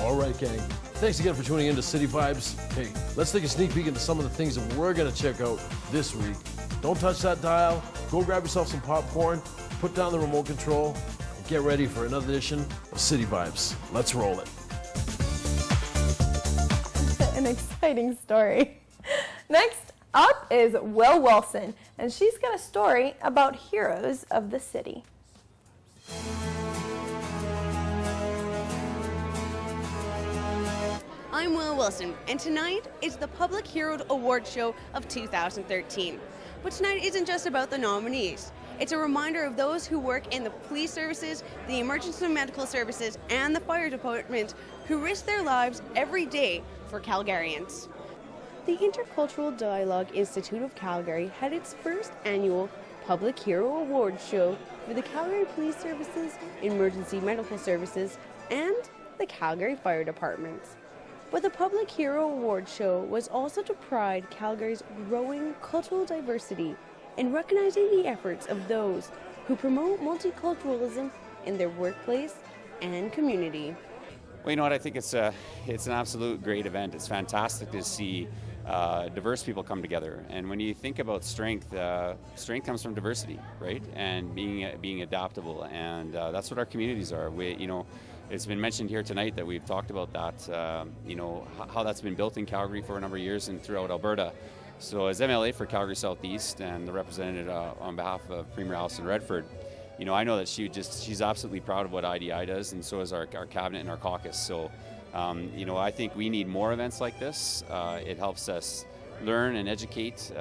All right, gang. Thanks again for tuning in to City Vibes. Hey, let's take a sneak peek into some of the things that we're going to check out this week. Don't touch that dial. Go grab yourself some popcorn, put down the remote control, and get ready for another edition of City Vibes. Let's roll it. An exciting story. Next up is Will Wilson, and she's got a story about heroes of the city. I'm Will Wilson, and tonight is the Public Hero Award Show of 2013. But tonight isn't just about the nominees. It's a reminder of those who work in the police services, the emergency medical services, and the fire department who risk their lives every day for Calgarians. The Intercultural Dialogue Institute of Calgary had its first annual Public Hero Award Show for the Calgary Police Services, Emergency Medical Services, and the Calgary Fire Department. But the Public Hero Award Show was also to pride Calgary's growing cultural diversity and recognizing the efforts of those who promote multiculturalism in their workplace and community. Well, you know what, I think it's an absolute great event. It's fantastic to see diverse people come together. And when you think about strength, strength comes from diversity, right? And being adaptable. And that's what our communities are. It's been mentioned here tonight that we've talked about that, how that's been built in Calgary for a number of years and throughout Alberta. So as MLA for Calgary Southeast and the representative on behalf of Premier Alison Redford, I know that she's absolutely proud of what IDI does, and so is our cabinet and our caucus. So, I think we need more events like this. It helps us learn and educate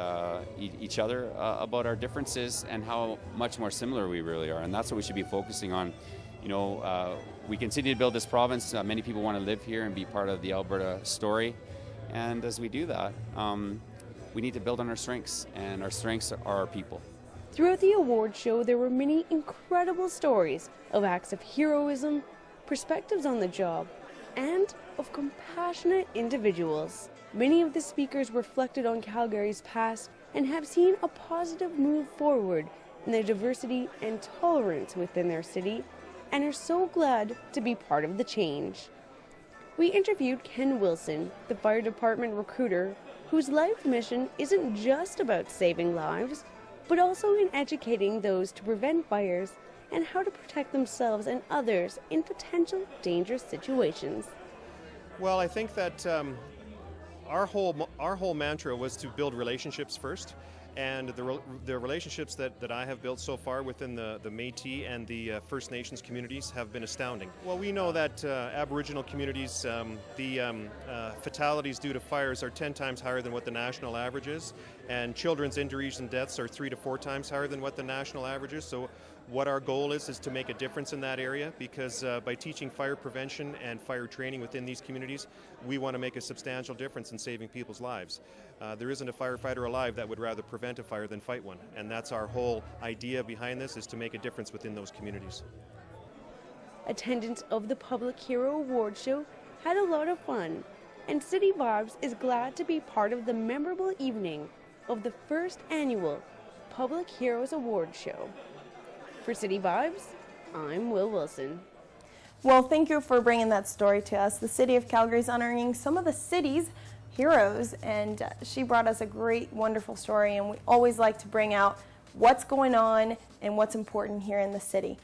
each other about our differences and how much more similar we really are, and that's what we should be focusing on. We continue to build this province. Many people want to live here and be part of the Alberta story. And as we do that, we need to build on our strengths, and our strengths are our people. Throughout the award show, there were many incredible stories of acts of heroism, perspectives on the job, and of compassionate individuals. Many of the speakers reflected on Calgary's past and have seen a positive move forward in the diversity and tolerance within their city, and are so glad to be part of the change. We interviewed Ken Wilson, the fire department recruiter, whose life mission isn't just about saving lives, but also in educating those to prevent fires and how to protect themselves and others in potential dangerous situations. Well, I think that our whole mantra was to build relationships first. And the relationships that I have built so far within the Métis and the First Nations communities have been astounding. Well, we know that Aboriginal communities, the fatalities due to fires are 10 times higher than what the national average is, and children's injuries and deaths are 3 to 4 times higher than what the national average is. So what our goal is to make a difference in that area, because by teaching fire prevention and fire training within these communities, we want to make a substantial difference in saving people's lives. There isn't a firefighter alive that would rather prevent a fire than fight one, and that's our whole idea behind this, is to make a difference within those communities. Attendance of the Public Hero Award Show had a lot of fun, and City Vibes is glad to be part of the memorable evening of the first annual Public Heroes Award Show. For City Vibes, I'm Will Wilson. Well, thank you for bringing that story to us. The city of Calgary is honoring some of the city's heroes, and she brought us a great, wonderful story, and we always like to bring out what's going on and what's important here in the city.